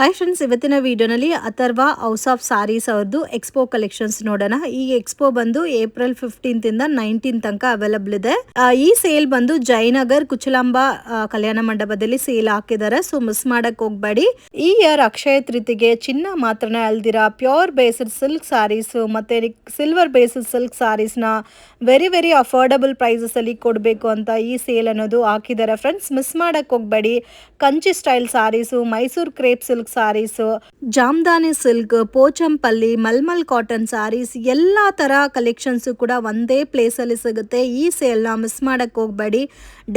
Hi friends, ಇವತ್ತಿನ ವಿಡಿಯೋನಲ್ಲಿ Atharva house of saris ಅವ್ರದ್ದು ಎಕ್ಸ್ಪೋ ಕಲೆಕ್ಷನ್ಸ್ ನೋಡೋಣ. ಈ ಎಕ್ಸ್ಪೋ ಬಂದು ಏಪ್ರಿಲ್ 15 ಇಂದ 19 ತನಕ ಅವೈಲಬಲ್ ಇದೆ. ಈ ಸೇಲ್ ಬಂದು ಜಯನಗರ್ ಕುಚಲಾಂಬ ಕಲ್ಯಾಣ ಮಂಟಪದಲ್ಲಿ ಸೇಲ್ ಹಾಕಿದ್ದಾರೆ. ಸೊ ಮಿಸ್ ಮಾಡಕ್ ಹೋಗ್ಬೇಡಿ. ಈ ಇಯರ್ ಅಕ್ಷಯ ತೃತೀಯಗೆ ಚಿನ್ನ ಮಾತ್ರನೇ ಅಲ್ದಿರಾ ಪ್ಯೂರ್ ಬೇಸ್ಡ್ ಸಿಲ್ಕ್ ಸಾರೀಸ್ ಮತ್ತೆ ಸಿಲ್ವರ್ ಬೇಸ್ಡ್ ಸಿಲ್ಕ್ ಸಾರೀಸ್ ನ ವೆರಿ ಅಫೋರ್ಡಬಲ್ ಪ್ರೈಸಸ್ ಅಲ್ಲಿ ಕೊಡಬೇಕು ಅಂತ ಈ ಸೇಲ್ ಅನ್ನೋದು ಹಾಕಿದ್ದಾರೆ. ಫ್ರೆಂಡ್ಸ್, ಮಿಸ್ ಮಾಡಕ್ ಹೋಗ್ಬೇಡಿ. ಕಂಚಿ ಸ್ಟೈಲ್ ಸಾರೀಸು, ಮೈಸೂರು ಕ್ರೇಪ್ ಸಿಲ್ಕ್ ಸಾರೀಸು, ಜಾಮ್ದಾನಿ ಸಿಲ್ಕ್, ಪೋಚಂಪಲ್ಲಿ, ಮಲ್ಮಲ್ ಕಾಟನ್ ಸಾರೀಸ್ ಎಲ್ಲಾ ತರ ಕಲೆಕ್ಷನ್ಸ್ ಕೂಡ ಒಂದೇ ಪ್ಲೇಸ್ ಅಲ್ಲಿ ಸಿಗುತ್ತೆ. ಈ ಸೇಲ್ ನ ಮಿಸ್ ಮಾಡಕ್ ಹೋಗ್ಬೇಡಿ.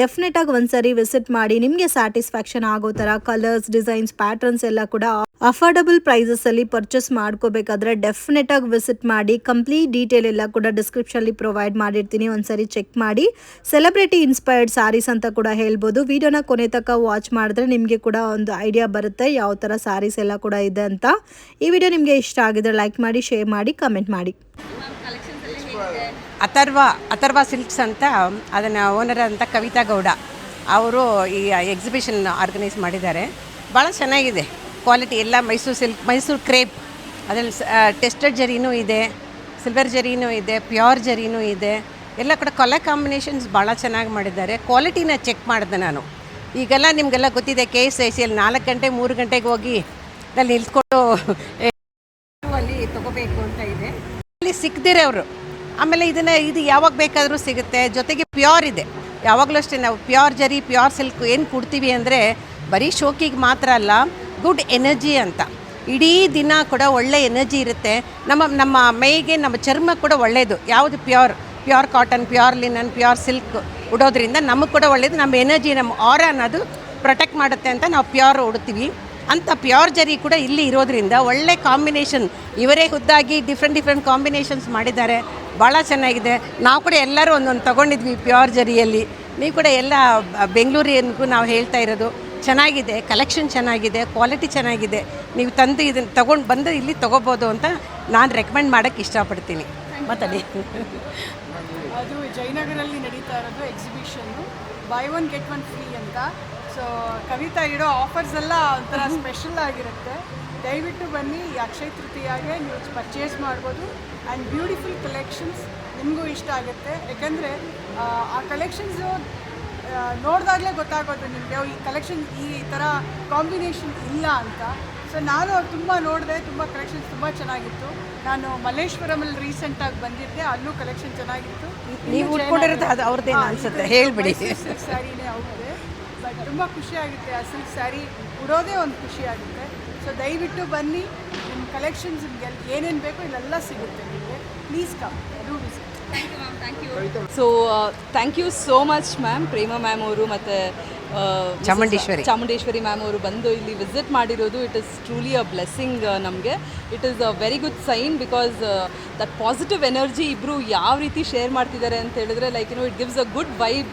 ಡೆಫಿನೆಟ್ ಆಗಿ ಒಂದ್ಸರಿ ವಿಸಿಟ್ ಮಾಡಿ. ನಿಮ್ಗೆ ಸ್ಯಾಟಿಸ್ಫ್ಯಾಕ್ಷನ್ ಆಗೋ ತರ ಕಲರ್ಸ್, ಡಿಸೈನ್ಸ್, ಪ್ಯಾಟರ್ನ್ಸ್ ಎಲ್ಲ ಕೂಡ ಅಫೋರ್ಡಬಲ್ ಪ್ರೈಸಸ್ ಅಲ್ಲಿ ಪರ್ಚೇಸ್ ಮಾಡ್ಕೋಬೇಕಾದ್ರೆ ಡೆಫಿನೆಟ್ ಆಗಿ ವಿಸಿಟ್ ಮಾಡಿ. ಕಂಪ್ಲೀಟ್ ಡೀಟೇಲ್ ಎಲ್ಲ ಕೂಡ ಡಿಸ್ಕ್ರಿಪ್ಷನ್ ಅಲ್ಲಿ ಪ್ರೊವೈಡ್ ಮಾಡಿರ್ತೀನಿ, ಒಂದ್ಸರಿ ಚೆಕ್ ಮಾಡಿ. ಸೆಲೆಬ್ರಿಟಿ ಇನ್ಸ್ಪೈರ್ಡ್ ಸಾರೀಸ್ ಅಂತ ಕೂಡ ಹೇಳ್ಬೋದು. ವಿಡಿಯೋನ ಕೊನೆ ತನಕ ವಾಚ್ ಮಾಡಿದ್ರೆ ನಿಮಗೆ ಕೂಡ ಒಂದು ಐಡಿಯಾ ಬರುತ್ತೆ ಯಾವ ತರ ಸಾರೀಸ್ ಎಲ್ಲ ಕೂಡ ಇದೆ ಅಂತ. ಈ ವಿಡಿಯೋ ನಿಮಗೆ ಇಷ್ಟ ಆಗಿದ್ರೆ ಲೈಕ್ ಮಾಡಿ, ಶೇರ್ ಮಾಡಿ, ಕಮೆಂಟ್ ಮಾಡಿ. ಅಥರ್ವ ಸಿಲ್ಕ್ಸ್ ಅಂತ ಅದನ್ನು ಓನರ್ ಅಂತ ಕವಿತಾ ಗೌಡ ಅವರು ಈ ಎಕ್ಸಿಬಿಷನ್ ಆರ್ಗನೈಸ್ ಮಾಡಿದ್ದಾರೆ. ಭಾಳ ಚೆನ್ನಾಗಿದೆ. ಕ್ವಾಲಿಟಿ ಎಲ್ಲ ಮೈಸೂರು ಸಿಲ್ಕ್, ಮೈಸೂರು ಕ್ರೇಪ್, ಅದರಲ್ಲಿ ಟೆಸ್ಟೆಡ್ ಜರಿನೂ ಇದೆ, ಸಿಲ್ವರ್ ಜರಿನೂ ಇದೆ, ಪ್ಯೂರ್ ಜರಿನೂ ಇದೆ. ಎಲ್ಲ ಕೂಡ ಕಲರ್ ಕಾಂಬಿನೇಷನ್ಸ್ ಭಾಳ ಚೆನ್ನಾಗಿ ಮಾಡಿದ್ದಾರೆ. ಕ್ವಾಲಿಟಿನ ಚೆಕ್ ಮಾಡಿದೆ ನಾನು. ಈಗೆಲ್ಲ ನಿಮಗೆಲ್ಲ ಗೊತ್ತಿದೆ, KSICಯಲ್ಲಿ 4 ಗಂಟೆ 3 ಗಂಟೆಗೆ ಹೋಗಿ ಅಲ್ಲಿ ನಿಲ್ತ್ಕೊಂಡು ಅಲ್ಲಿ ತೊಗೋಬೇಕು ಅಂತ ಇದೆ. ಅಲ್ಲಿ ಸಿಕ್ಕದಿರೆ ಅವರು ಆಮೇಲೆ ಇದು ಯಾವಾಗ ಬೇಕಾದರೂ ಸಿಗುತ್ತೆ. ಜೊತೆಗೆ ಪ್ಯೂರ್ ಇದೆ. ಯಾವಾಗಲೂ ಅಷ್ಟೇ ನಾವು ಪ್ಯೂರ್ ಜರಿ, ಪ್ಯೂರ್ ಸಿಲ್ಕ್ ಏನು ಕೊಡ್ತೀವಿ ಅಂದರೆ ಬರೀ ಶೋಕಿಗೆ ಮಾತ್ರ ಅಲ್ಲ, ಗುಡ್ ಎನರ್ಜಿ ಅಂತ. ಇಡೀ ದಿನ ಕೂಡ ಒಳ್ಳೆ ಎನರ್ಜಿ ಇರುತ್ತೆ. ನಮ್ಮ ಮೈಗೆ, ನಮ್ಮ ಚರ್ಮ ಕೂಡ ಒಳ್ಳೆಯದು. ಯಾವುದು pure cotton, pure linen, pure silk ಉಡೋದ್ರಿಂದ ನಮಗೆ ಕೂಡ ಒಳ್ಳೆಯದು. ನಮ್ಮ ಎನರ್ಜಿ, ನಮ್ಮ ಆರಾ ಅನ್ನೋದು ಪ್ರೊಟೆಕ್ಟ್ ಮಾಡುತ್ತೆ ಅಂತ ನಾವು ಪ್ಯೂರ್ ಉಡ್ತೀವಿ. ಅಂಥ ಪ್ಯೂರ್ ಜರಿ ಕೂಡ ಇಲ್ಲಿ ಇರೋದ್ರಿಂದ ಒಳ್ಳೆ ಕಾಂಬಿನೇಷನ್. ಇವರೇ ಖುದ್ದಾಗಿ ಡಿಫ್ರೆಂಟ್ ಕಾಂಬಿನೇಷನ್ಸ್ ಮಾಡಿದ್ದಾರೆ. ಭಾಳ ಚೆನ್ನಾಗಿದೆ. ನಾವು ಕೂಡ ಎಲ್ಲರೂ ಒಂದೊಂದು ತೊಗೊಂಡಿದ್ವಿ ಪ್ಯೂರ್ ಜರಿಯಲ್ಲಿ. ನೀವು ಕೂಡ ಎಲ್ಲ ಬೆಂಗಳೂರಿಗೂ ನಾವು ಹೇಳ್ತಾ ಇರೋದು ಚೆನ್ನಾಗಿದೆ, ಕಲೆಕ್ಷನ್ ಚೆನ್ನಾಗಿದೆ, ಕ್ವಾಲಿಟಿ ಚೆನ್ನಾಗಿದೆ. ನೀವು ತಂದು ಇದನ್ನು ತೊಗೊಂಡು ಬಂದು ಇಲ್ಲಿ ತೊಗೋಬೋದು ಅಂತ ನಾನು ರೆಕಮೆಂಡ್ ಮಾಡೋಕ್ಕೆ ಇಷ್ಟಪಡ್ತೀನಿ. ಮಾತಾಡಿ. ಅದು ಜಯನಗರಲ್ಲಿ ನಡೀತಾ ಇರೋದು ಎಕ್ಸಿಬಿಷನ್ನು, ಬೈ 1 get 1 ಫ್ರೀ ಅಂತ. ಸೊ ಕವಿತಾ ಇಡೋ ಆಫರ್ಸ್ ಎಲ್ಲ ಒಂಥರ ಸ್ಪೆಷಲ್ ಆಗಿರುತ್ತೆ. ದಯವಿಟ್ಟು ಬನ್ನಿ. ಈ ಅಕ್ಷಯ ತೃತೀಯಾಗೆ ನೀವು ಪರ್ಚೇಸ್ ಮಾಡ್ಬೋದು. ಆ್ಯಂಡ್ ಬ್ಯೂಟಿಫುಲ್ ಕಲೆಕ್ಷನ್ಸ್ ನಿಮಗೂ ಇಷ್ಟ ಆಗುತ್ತೆ. ಯಾಕಂದರೆ ಆ ಕಲೆಕ್ಷನ್ಸು ನೋಡಿದಾಗಲೇ ಗೊತ್ತಾಗೋದು ನಿಮಗೆ ಈ ಕಲೆಕ್ಷನ್ ಈ ಥರ ಕಾಂಬಿನೇಷನ್ ಇಲ್ಲ ಅಂತ. ಸೊ ನಾನು ತುಂಬ ನೋಡಿದೆ, ತುಂಬ ಕಲೆಕ್ಷನ್ಸ್ ತುಂಬ ಚೆನ್ನಾಗಿತ್ತು. ನಾನು ಮಲ್ಲೇಶ್ವರಮಲ್ಲಿ ರೀಸೆಂಟಾಗಿ ಬಂದಿದ್ದೆ, ಅಲ್ಲೂ ಕಲೆಕ್ಷನ್ ಚೆನ್ನಾಗಿತ್ತು. ನೀವು ಉಟ್ಕೊಂಡಿರೋದು ಅದು ಅವ್ರದ್ದೇ ಅನಿಸುತ್ತೆ, ಹೇಳಿಬಿಡಿ. ಸಿಲ್ಕ್ ಸ್ಯಾರಿನೇ ಅವ್ರದ್ದೇ. ಬಟ್ ತುಂಬ ಖುಷಿಯಾಗುತ್ತೆ. ಆ ಸಿಲ್ಕ್ ಸ್ಯಾರಿ ಉಡೋದೇ ಒಂದು ಖುಷಿಯಾಗುತ್ತೆ. ಸೊ ದಯವಿಟ್ಟು ಬನ್ನಿ. ನಿಮ್ಮ ಕಲೆಕ್ಷನ್ಸ್ ನಿಮಗೆ ಏನೇನು ಬೇಕೋ ಇಲ್ಲೆಲ್ಲ ಸಿಗುತ್ತೆ ನಿಮಗೆ. Please come, do visit. So thank you so much ma'am. Prema ma'am ಅವರು ಮತ್ತು ಚಾಮುಂಡೇಶ್ವರಿ ಮ್ಯಾಮ್ ಅವರು ಬಂದು ಇಲ್ಲಿ ವಿಸಿಟ್ ಮಾಡಿರೋದು, it is truly a blessing ನಮಗೆ. It is a very good sign because that positive energy ಇಬ್ಬರು ಯಾವ ರೀತಿ ಶೇರ್ ಮಾಡ್ತಿದ್ದಾರೆ ಅಂತ ಹೇಳಿದ್ರೆ, like it gives a good vibe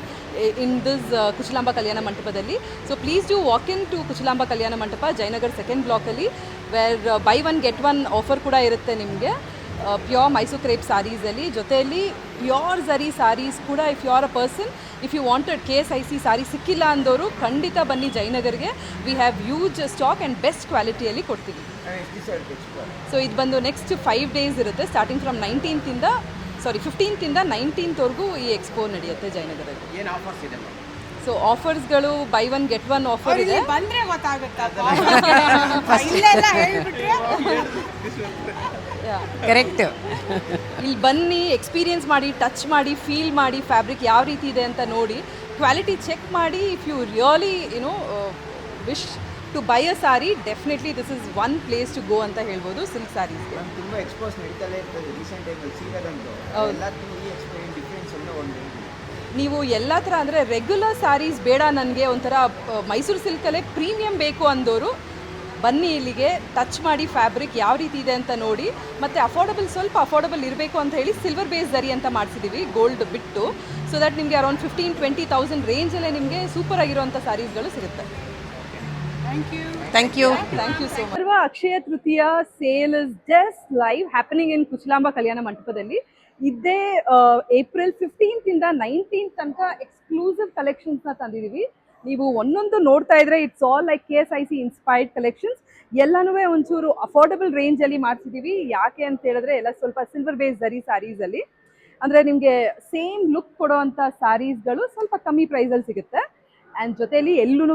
in this Kuchalamba Kalyana ಮಂಟಪದಲ್ಲಿ. So please do walk in to Kuchalamba Kalyana Mantapa, Jayanagar 2nd ಬ್ಲಾಕಲ್ಲಿ, wear by 1 get 1 offer ಕೂಡ ಇರುತ್ತೆ ನಿಮಗೆ. ಪ್ಯೂರ್ ಮೈಸೂರು ಕ್ರೇಪ್ ಸಾರೀಸಲ್ಲಿ, ಜೊತೆಯಲ್ಲಿ ಪ್ಯೂರ್ ಝರಿ ಸಾರೀಸ್ ಕೂಡ. If you are a person, if you wanted KSIC sari ಸಿಕ್ಕಿಲ್ಲ ಅಂದವರು ಖಂಡಿತ ಬನ್ನಿ ಜಯನಗರ್ಗೆ. We have huge stock and best ಕ್ವಾಲಿಟಿಯಲ್ಲಿ ಕೊಡ್ತೀವಿ. ಸೊ ಇದು ಬಂದು ನೆಕ್ಸ್ಟ್ 5 days ಇರುತ್ತೆ, ಸ್ಟಾರ್ಟಿಂಗ್ ಫ್ರಮ್ 15th ಇಂದ 19th ಈ ಎಕ್ಸ್ಪೋ ನಡೆಯುತ್ತೆ ಜಯನಗರಲ್ಲಿ. ಏನು ಆಫರ್ಸ್ ಇದೆ? ಸೊ ಆಫರ್ಸ್ಗಳು ಬೈ 1 get 1 ಆಫರ್ ಇದೆ. ಬಂದರೆ ಗೊತ್ತಾಗುತ್ತೆ. ಕರೆಕ್ಟ್. ಇಲ್ಲಿ ಬನ್ನಿ, ಎಕ್ಸ್ಪೀರಿಯನ್ಸ್ ಮಾಡಿ, ಟಚ್ ಮಾಡಿ, ಫೀಲ್ ಮಾಡಿ, ಫ್ಯಾಬ್ರಿಕ್ ಯಾವ ರೀತಿ ಇದೆ ಅಂತ ನೋಡಿ, ಕ್ವಾಲಿಟಿ ಚೆಕ್ ಮಾಡಿ. If you really wish to buy a sari, definitely this is one place to go ಅಂತ ಹೇಳ್ಬೋದು ಸಿಲ್ಕ್ ಸಾರೀಸ್ಗೆ. ತುಂಬ ಎಕ್ಸ್ಪೋಸ್ ನಡೀತಲೇ ಇರ್ತದೆ ರೀಸೆಂಟ್ ಟೈಮಲ್ಲಿ ಸೀರೆದಂತೂ. ಎಲ್ಲದಕ್ಕೂ ಈ ಎಕ್ಸ್ಪೀರಿಯನ್ಸ್ ಡಿಫ್ರೆನ್ಸ್ ಅನ್ನೋ ಒಂದು. ನೀವು ಎಲ್ಲ ಥರ ಅಂದರೆ ರೆಗ್ಯುಲರ್ ಸಾರೀಸ್ ಬೇಡ, ನನಗೆ ಒಂಥರ ಮೈಸೂರು ಸಿಲ್ಕಲ್ಲೇ ಪ್ರೀಮಿಯಂ ಬೇಕು ಅಂದವರು ಬನ್ನಿ ಇಲ್ಲಿಗೆ. ಟಚ್ ಮಾಡಿ, ಫ್ಯಾಬ್ರಿಕ್ ಯಾವ ರೀತಿ ಇದೆ ಅಂತ ನೋಡಿ. ಮತ್ತು ಸ್ವಲ್ಪ ಅಫೋರ್ಡಬಲ್ ಇರಬೇಕು ಅಂತ ಹೇಳಿ ಸಿಲ್ವರ್ ಬೇಸ್ ಝರಿ ಅಂತ ಮಾಡಿಸಿದ್ದೀವಿ, ಗೋಲ್ಡ್ ಬಿಟ್ಟು. ಸೊ ದಟ್ ನಿಮಗೆ ಅರೌಂಡ್ 15,000-20,000 ರೇಂಜಲ್ಲೇ ನಿಮಗೆ ಸೂಪರ್ ಆಗಿರುವಂಥ ಸಾರೀಸ್ಗಳು ಸಿಗುತ್ತೆ. Thank you so much. Akshaya Tritiya sale is just live happening in Kuchalamba Kalyana ಮಂಟಪದಲ್ಲಿ. ಇದೇ ಏಪ್ರಿಲ್ 15th ಇಂದ 19th ತನಕ ಎಕ್ಸ್ಕ್ಲೂಸಿವ್ ಕಲೆಕ್ಷನ್ಸ್ನ ತಂದಿದ್ದೀವಿ. ನೀವು ಒಂದೊಂದು ನೋಡ್ತಾ ಇದ್ರೆ it's all like KSIC inspired collections. ಎಲ್ಲನೂ ಒಂಚೂರು ಅಫೋರ್ಡಬಲ್ ರೇಂಜಲ್ಲಿ ಮಾಡ್ತಿದ್ದೀವಿ. ಯಾಕೆ ಅಂತ ಹೇಳಿದ್ರೆ ಎಲ್ಲ ಸ್ವಲ್ಪ ಸಿಲ್ವರ್ ಬೇಸ್ ಝರಿ ಸ್ಯಾರೀಸಲ್ಲಿ, ಅಂದರೆ ನಿಮಗೆ ಸೇಮ್ ಲುಕ್ ಕೊಡೋವಂಥ ಸ್ಯಾರೀಸ್ಗಳು ಸ್ವಲ್ಪ ಕಮ್ಮಿ ಪ್ರೈಸಲ್ಲಿ ಸಿಗುತ್ತೆ. ಆ್ಯಂಡ್ ಜೊತೆಲಿ ಎಲ್ಲೂ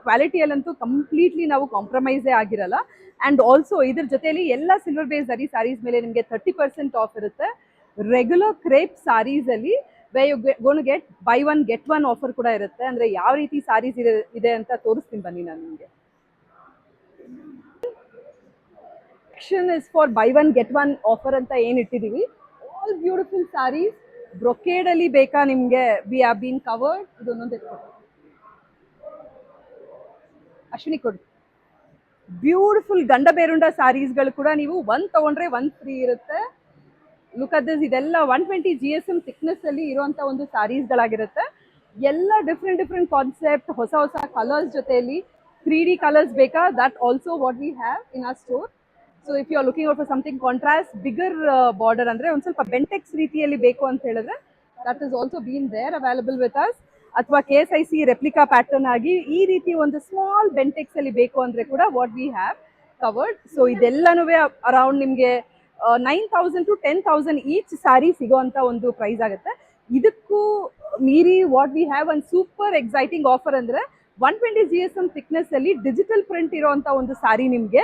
ಕ್ವಾಲಿಟಿಯಲ್ಲಂತೂ ಕಂಪ್ಲೀಟ್ಲಿ ನಾವು ಕಾಂಪ್ರಮೈಸೇ ಆಗಿರಲ್ಲ. ಆ್ಯಂಡ್ ಆಲ್ಸೋ ಇದ್ರ ಜೊತೆಲಿ ಎಲ್ಲ ಸಿಲ್ವರ್ ಬೇಸ್ ಝರಿ ಸ್ಯಾರೀಸ್ ಮೇಲೆ ನಿಮಗೆ 30% ಆಫ್ ಇರುತ್ತೆ. ರೆಗ್ಯುಲರ್ ಕ್ರೇಪ್ ಸ್ಯಾರೀಸಲ್ಲಿ way you gonna get buy one get one offer ಕೂಡ ಇರುತ್ತೆ. ಅಂದರೆ ಯಾವ ರೀತಿ ಸ್ಯಾರೀಸ್ ಇದೆ ಅಂತ ತೋರಿಸ್ತೀನಿ ಬನ್ನಿ ನಾನು ನಿಮಗೆ. Is for buy one get one offer ಅಂತ ಏನು ಇಟ್ಟಿದ್ದೀವಿ. ಆಲ್ ಬ್ಯೂಟಿಫುಲ್ ಸ್ಯಾರೀಸ್ ಬ್ರೊಕೇಡಲ್ಲಿ ಬೇಕಾ ನಿಮಗೆ, ವಿ ಹ್ಯಾವ್ ಬೀನ್ ಕವರ್ಡ್. ಇದೊಂದೊಂದು ಎತ್ಕೊಡಿ ಅಶ್ವಿನಿ, ಕೊಡಿ. ಬ್ಯೂಟಿಫುಲ್ ಗಂಡ ಬೇರುಂಡ ಸ್ಯಾರೀಸ್ಗಳು ಕೂಡ ನೀವು ಒಂದು ತೊಗೊಂಡ್ರೆ ಒಂದು ಫ್ರೀ ಇರುತ್ತೆ. ಲುಕ್ ಅಟ್ ದಿಸ್, ಇದೆಲ್ಲ 120 GSM ಥಿಕ್ನೆಸ್ ಅಲ್ಲಿ ಇರುವಂತ ಒಂದು ಸ್ಯಾರೀಸ್ಗಳಾಗಿರುತ್ತೆ. ಎಲ್ಲ ಡಿಫ್ರೆಂಟ್ ಕಾನ್ಸೆಪ್ಟ್, ಹೊಸ ಕಲರ್ಸ್ ಜೊತೆಯಲ್ಲಿ 3D ಕಲರ್ಸ್ ಬೇಕಾ, that also what we have in our store. So if you are looking out for something contrast, bigger border ಅಂದರೆ ಒಂದು ಸ್ವಲ್ಪ ಬೆಂಟೆಕ್ಸ್ ರೀತಿಯಲ್ಲಿ ಬೇಕು ಅಂತ ಹೇಳಿದ್ರೆ that is also been there available with us. ಅಥವಾ KSIC ರೆಪ್ಲಿಕಾ ಪ್ಯಾಟರ್ನ್ ಆಗಿ ಈ ರೀತಿ ಒಂದು ಸ್ಮಾಲ್ ಬೆಂಟೆಕ್ಸ್ ಅಲ್ಲಿ ಬೇಕು ಅಂದರೆ ಕೂಡ what we have covered. So ಇದೆಲ್ಲನೂ ಅರೌಂಡ್ ನಿಮಗೆ 9,000 to 10,000 ಈಚ್ ಸ್ಯಾರಿ ಸಿಗೋವಂಥ ಒಂದು ಪ್ರೈಸ್ ಆಗುತ್ತೆ. ಇದಕ್ಕೂ ಮೀರಿ ವಾಟ್ ವಿ ಹ್ಯಾವ್ ಒಂದು ಸೂಪರ್ ಎಕ್ಸೈಟಿಂಗ್ ಆಫರ್ ಅಂದರೆ 120 GSM ಥಿಕ್ನೆಸ್ ಅಲ್ಲಿ ಡಿಜಿಟಲ್ ಪ್ರಿಂಟ್ ಇರೋವಂಥ ಒಂದು ಸ್ಯಾರಿ ನಿಮಗೆ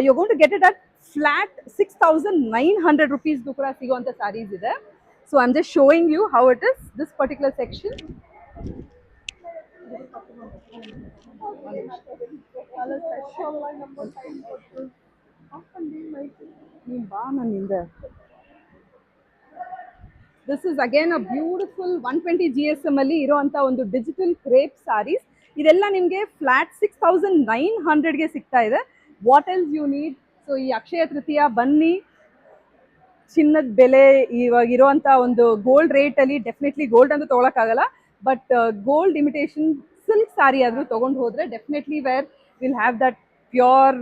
you going to get it at flat 6,900 rupeesಗೂ ಕೂಡ ಸಿಗೋವಂಥ ಸ್ಯಾರೀಸ್ ಇದೆ. So I am just showing you how it is this particular section. This is again a beautiful 120 GSM ಅಲ್ಲಿ ಇರುವಂತ ಒಂದು ಡಿಜಿಟಲ್ ಕ್ರೇಪ್ ಸ್ಯಾರೀಸ್. ಇದೆಲ್ಲ ನಿಮಗೆ ಫ್ಲಾಟ್ 6,900ಗೆ ಸಿಗ್ತಾ ಇದೆ. What else you need? So ಈ ಅಕ್ಷಯ ತೃತೀಯ ಬನ್ನಿ, ಚಿನ್ನದ ಬೆಲೆ ಇವಾಗ ಇರುವಂತ ಒಂದು ಗೋಲ್ಡ್ ರೇಟ್ ಅಲ್ಲಿ ಡೆಫಿನೆಟ್ಲಿ ಗೋಲ್ಡ್ ಅಂತೂ ತೊಗೊಳಕ್ಕಾಗಲ್ಲ, but gold imitation silk sari ಆದರೂ ತೊಗೊಂಡು ಹೋದ್ರೆ definitely where will have that pure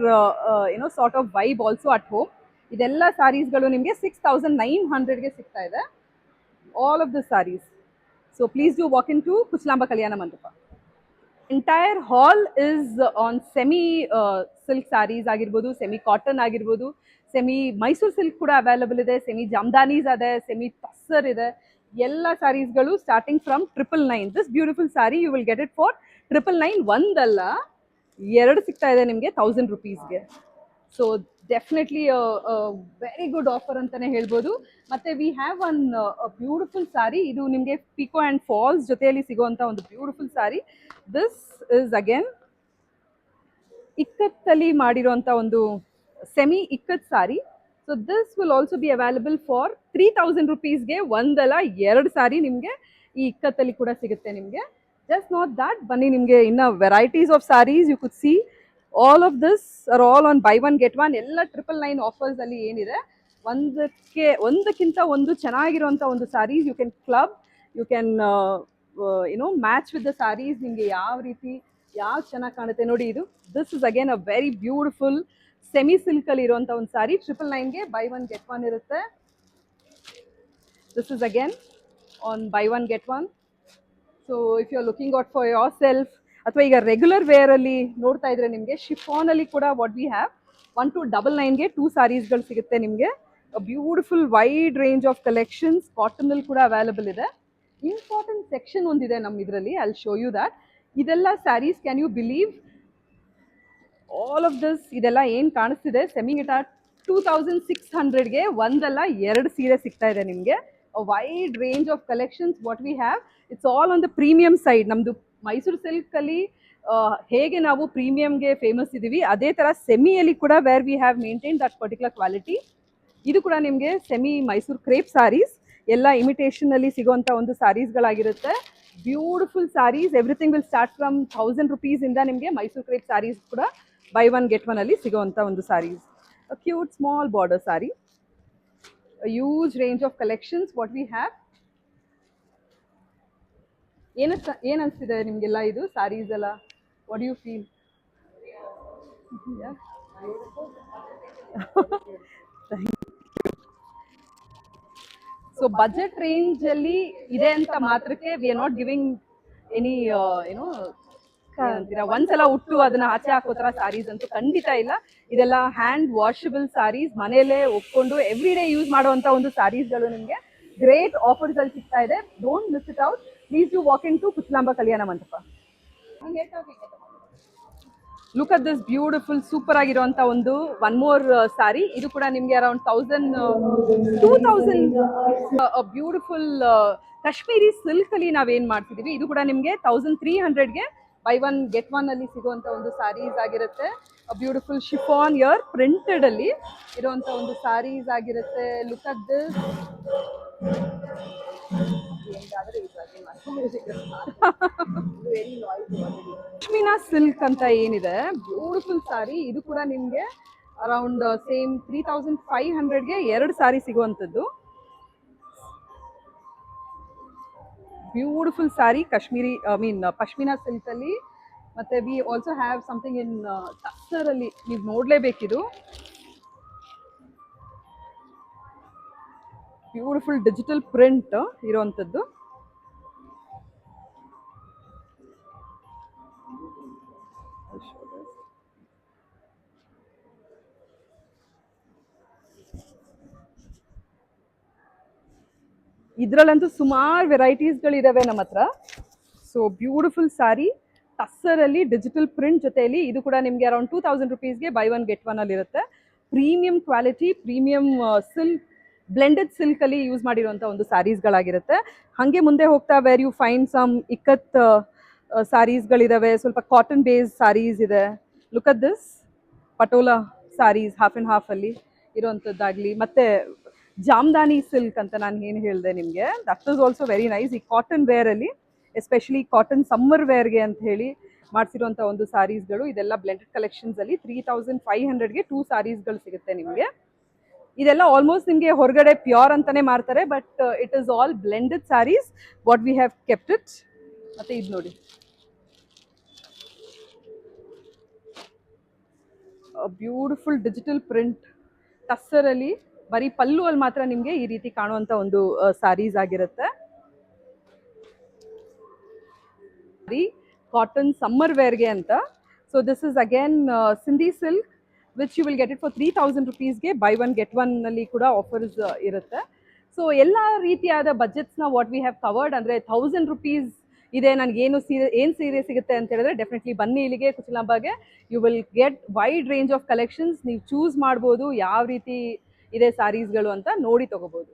sort of vibe also at home. ಇದೆಲ್ಲ ಸ್ಯಾರೀಸ್ಗಳು ನಿಮಗೆ 6,900ಗೆ ಸಿಗ್ತಾ ಇದೆ, all of the sarees. So please do walk into Kuchlamba Kalyana Mandapa. Entire hall is on semi silk sarees ಆಗಿರ್ಬೋದು, semi cotton ಆಗಿರ್ಬೋದು, semi Mysuru silk ಕೂಡ available ಇದೆ, semi jamdanis ಇದೆ, ಸೆಮಿ ಟಸ್ಸರ್ ಇದೆ. ಎಲ್ಲ ಸ್ಯಾರೀಸ್ಗಳು starting from 999. This beautiful sari you will get it for 999. ಒಂದಲ್ಲ ಎರಡು ಸಿಗ್ತಾ ಇದೆ ನಿಮಗೆ 1000 rupeesಗೆ. So definitely very good offer ಅಂತಲೇ ಹೇಳ್ಬೋದು. ಮತ್ತು we have one beautiful sari. ಇದು ನಿಮಗೆ ಪಿಕೋ ಆ್ಯಂಡ್ ಫಾಲ್ಸ್ ಜೊತೆಯಲ್ಲಿ ಸಿಗುವಂಥ ಒಂದು beautiful sari. This is again ಇಕ್ಕತ್ತಲ್ಲಿ ಮಾಡಿರೋಂಥ ಒಂದು semi ikat sari. So this will also be available for 3,000 rupeesಗೆ. ಒಂದಲ್ಲ ಎರಡು ಸ್ಯಾರಿ ನಿಮಗೆ ಈ ಇಕ್ಕತ್ತಲ್ಲಿ ಕೂಡ ಸಿಗುತ್ತೆ ನಿಮಗೆ. ಜಸ್ಟ್ ನಾಟ್ ದ್ಯಾಟ್, ಬನ್ನಿ ನಿಮಗೆ ಇನ್ನು varieties of sarees you could see. All of this are all on buy one get one. ಎಲ್ಲ 999 ಆಫರ್ಸ್ ಅಲ್ಲಿ ಏನಿದೆ, ಒಂದಕ್ಕಿಂತ ಒಂದು ಚೆನ್ನಾಗಿರುವಂಥ ಒಂದು sarees you can club, you can match with the sarees. ನಿಮಗೆ ಯಾವ ಚೆನ್ನಾಗಿ ಕಾಣುತ್ತೆ ನೋಡಿ. ಇದು this is again a very beautiful semi ಸಿಲ್ಕಲ್ಲಿ ಇರುವಂಥ ಒಂದು ಸ್ಯಾರಿ. 999ಗೆ ಬೈ ಒನ್ ಗೆಟ್ ಒನ್ ಇರುತ್ತೆ. This is again on buy one get one. So if you are looking out for yourself, ಅಥವಾ ಈಗ ರೆಗ್ಯುಲರ್ ವೇರಲ್ಲಿ ನೋಡ್ತಾ ಇದ್ರೆ ನಿಮಗೆ ಶಿಫಾನಲ್ಲಿ ಕೂಡ ವಾಟ್ ವಿ ಹ್ಯಾವ್ 1299ಗೆ 2 ಸ್ಯಾರೀಸ್ಗಳು ಸಿಗುತ್ತೆ ನಿಮಗೆ. Beautiful wide range of collections ಕಾಟನಲ್ಲಿ ಕೂಡ ಅವೈಲಬಲ್ ಇದೆ. ಇಂಪಾರ್ಟೆಂಟ್ ಸೆಕ್ಷನ್ ಒಂದಿದೆ ನಮ್ಮ ಇದರಲ್ಲಿ, I will show you that. ಇದೆಲ್ಲ sarees, can you believe all of this? ಇದೆಲ್ಲ ಏನು ಕಾಣಿಸ್ತಿದೆ ಸೆಮಿ ಗಿಟ 2600ಗೆ ಒಂದಲ್ಲ ಎರಡು ಸೀರೆ ಸಿಗ್ತಾ ಇದೆ ನಿಮಗೆ. Wide range of collections what we have. It's all on the premium side. ನಮ್ಮದು ಮೈಸೂರು ಸಿಲ್ಕಲ್ಲಿ ಹೇಗೆ ನಾವು ಪ್ರೀಮಿಯಂಗೆ ಫೇಮಸ್ ಇದ್ದೀವಿ, ಅದೇ ಥರ ಸೆಮಿಯಲ್ಲಿ ಕೂಡ where we have maintain that particular quality. ಇದು ಕೂಡ ನಿಮಗೆ ಸೆಮಿ ಮೈಸೂರು ಕ್ರೇಪ್ ಸ್ಯಾರೀಸ್, ಎಲ್ಲ ಇಮಿಟೇಷನಲ್ಲಿ ಸಿಗೋವಂಥ ಒಂದು ಸ್ಯಾರೀಸ್ಗಳಾಗಿರುತ್ತೆ. Beautiful sarees. Everything will start from 1000 rupeesಯಿಂದ ನಿಮಗೆ ಮೈಸೂರು ಕ್ರೇಪ್ ಸ್ಯಾರೀಸ್ ಕೂಡ ಬೈ ಒನ್ ಗೆಟ್ ಒನ್ ಅಲ್ಲಿ ಸಿಗೋವಂಥ ಒಂದು sarees. A cute small border sari. A huge range of collections what we have. ಏನು ಅನಿಸ್ತಿದೆ ನಿಮಗೆಲ್ಲ ಇದು ಸ್ಯಾರೀಸ್ ಎಲ್ಲ? What you feel? So budget ರೇಂಜಲ್ಲಿ ಇದೆ ಅಂತ ಮಾತ್ರಕ್ಕೆ we are not giving any ಏನೋ ಏನಂತೀರಾ ಒಂದ್ಸಲ ಉಟ್ಟು ಅದನ್ನ ಆಚೆ ಹಾಕೋ ತರ ಸಾರೀಸ್ ಅಂತೂ ಖಂಡಿತ ಇಲ್ಲ. ಇದೆಲ್ಲ ಹ್ಯಾಂಡ್ ವಾಷಬಲ್ ಸಾರೀಸ್, ಮನೆಯಲ್ಲೇ ಒಪ್ಕೊಂಡು ಎವ್ರಿ ಡೇ ಯೂಸ್ ಮಾಡುವಂತ ಒಂದು ಸಾರೀಸ್ಗಳು ನಿಮಗೆ ಗ್ರೇಟ್ ಆಫರ್ಸ್ ಅಲ್ಲಿ ಸಿಗ್ತಾ ಇದೆ. Don't miss it out. Please do walk in to Kuchalamba Kalyana Mantapa. Look at this beautiful super ಆಗಿರುವಂತ ಒಂದು ಒನ್ ಮೋರ್ ಸಾರಿ. ಇದು ಕೂಡ ನಿಮ್ಗೆ ಅರೌಂಡ್ 2000 ಬ್ಯೂಟಿಫುಲ್ ಕಾಶ್ಮೀರಿ ಸಿಲ್ಕ್ ಅಲ್ಲಿ ನಾವೇನ್ ಮಾಡ್ತಿದೀವಿ. ಇದು ಕೂಡ ನಿಮ್ಗೆ 1300ಗೆ ಬೈ ಒನ್ ಗೆಟ್ ಒನ್ ಅಲ್ಲಿ ಸಿಗುವಂತ ಒಂದು ಸಾರೀಸ್ ಆಗಿರುತ್ತೆ. ಬ್ಯೂಟಿಫುಲ್ ಶಿಫಾನ್ ಇಯರ್ ಪ್ರಿಂಟೆಡ್ ಅಲ್ಲಿ ಇರುವಂತ ಒಂದು ಸಾರೀಸ್ ಆಗಿರುತ್ತೆ. Look at this. Pashmina silk ಅಂತ ಏನಿದೆ ಬ್ಯೂಟಿಫುಲ್ ಸಾರಿ. ಇದು ಕೂಡ ನಿಮ್ಗೆ ಅರೌಂಡ್ ಸೇಮ್ 3500ಗೆ 2 ಸಾರಿ ಸಿಗುವಂಥದ್ದು. ಬ್ಯೂಟಿಫುಲ್ ಸಾರಿ ಕಾಶ್ಮೀರಿ ಪಶ್ಮಿನಾ ಸಿಲ್ಕ್ ಅಲ್ಲಿ. ಮತ್ತೆ we also have something in tussar ಅಲ್ಲಿ, ನೀವು ನೋಡ್ಲೇಬೇಕಿದು. ಬ್ಯೂಟಿಫುಲ್ ಡಿಜಿಟಲ್ ಪ್ರಿಂಟ್ ಇರುವಂಥದ್ದು. ಇದರಲ್ಲಂತೂ ಸುಮಾರು ವೆರೈಟೀಸ್ಗಳಿದಾವೆ ನಮ್ಮ ಹತ್ರ. ಸೊ ಬ್ಯೂಟಿಫುಲ್ ಸಾರಿ ಟಸ್ಸರಲ್ಲಿ ಡಿಜಿಟಲ್ ಪ್ರಿಂಟ್ ಜೊತೆಯಲ್ಲಿ. ಇದು ಕೂಡ ನಿಮಗೆ ಅರೌಂಡ್ 2000 ರುಪೀಸ್ಗೆ ಬೈ ಒನ್ ಗೆಟ್ ಒನ್ ಅಲ್ಲಿ ಇರುತ್ತೆ. Premium quality, premium silk, blended ಸಿಲ್ಕಲ್ಲಿ ಯೂಸ್ ಮಾಡಿರುವಂಥ ಒಂದು ಸ್ಯಾರೀಸ್ಗಳಾಗಿರುತ್ತೆ. ಹಾಗೆ ಮುಂದೆ ಹೋಗ್ತಾ where you find some ikat ಸ್ಯಾರೀಸ್ಗಳಿದ್ದಾವೆ, ಸ್ವಲ್ಪ ಕಾಟನ್ ಬೇಸ್ಡ್ ಸ್ಯಾರೀಸ್ ಇದೆ. Look at this patola sarees half and ಹಾಫಲ್ಲಿ ಇರುವಂಥದ್ದಾಗಲಿ, ಮತ್ತು ಜಾಮ್ದಾನಿ ಸಿಲ್ಕ್ ಅಂತ ನಾನು ಏನು ಹೇಳಿದೆ ನಿಮಗೆ, that is also very nice. ಈ ಕಾಟನ್ ವೇರಲ್ಲಿ ಎಸ್ಪೆಷಲಿ ಕಾಟನ್ ಸಮ್ಮರ್ ವೇರ್ಗೆ ಅಂತ ಹೇಳಿ ಮಾಡಿಸಿರುವಂಥ ಒಂದು ಸ್ಯಾರೀಸ್ಗಳು. ಇದೆಲ್ಲ ಬ್ಲೆಂಡೆಡ್ ಕಲೆಕ್ಷನ್ಸಲ್ಲಿ 3500ಗೆ 2 ಸ್ಯಾರೀಸ್ಗಳು ಸಿಗುತ್ತೆ ನಿಮಗೆ. ಇದೆಲ್ಲ ಆಲ್ಮೋಸ್ಟ್ ನಿಮಗೆ ಹೊರಗಡೆ ಪ್ಯೂರ್ ಅಂತಾನೆ ಮಾರ್ತಾರೆ, but it is all blended sarees what we have kept it. ಮತ್ತು ಇದು ನೋಡಿ ಬ್ಯೂಟಿಫುಲ್ ಡಿಜಿಟಲ್ ಪ್ರಿಂಟ್ ಟಸ್ಸರಲ್ಲಿ, ಬರೀ ಪಲ್ಲು ಅಲ್ಲಿ ಮಾತ್ರ ನಿಮಗೆ ಈ ರೀತಿ ಕಾಣುವಂಥ ಒಂದು ಸ್ಯಾರೀಸ್ ಆಗಿರುತ್ತೆ. ಕಾಟನ್ ಸಮ್ಮರ್ ವೇರ್ಗೆ ಅಂತ. So this is again Sindhi silk which you will get it for 3000 ರುಪೀಸ್ಗೆ ಬೈ ಒನ್ ಗೆಟ್ ಒನ್ ಅಲ್ಲಿ ಕೂಡ ಆಫರ್ಸ್ ಇರುತ್ತೆ. ಸೊ ಎಲ್ಲ ರೀತಿಯಾದ ಬಜೆಟ್ಸ್ನ ವಾಟ್ ವಿ ಹ್ಯಾವ್ ಕವರ್ಡ್. ಅಂದರೆ 1000 ರುಪೀಸ್ ಇದೆ ನನಗೇನು ಸೀರೆ ಸಿಗುತ್ತೆ ಅಂತ ಹೇಳಿದ್ರೆ ಡೆಫಿನೆಟ್ಲಿ ಬನ್ನಿ ಇಲ್ಲಿಗೆ ಕುಚಲಾಂಬಾಗೆ. You will get wide range of collections. ನೀವು ಚೂಸ್ ಮಾಡ್ಬೋದು ಯಾವ ರೀತಿ ಇದೆ ಸ್ಯಾರೀಸ್ಗಳು ಅಂತ ನೋಡಿ ತೊಗೋಬೋದು.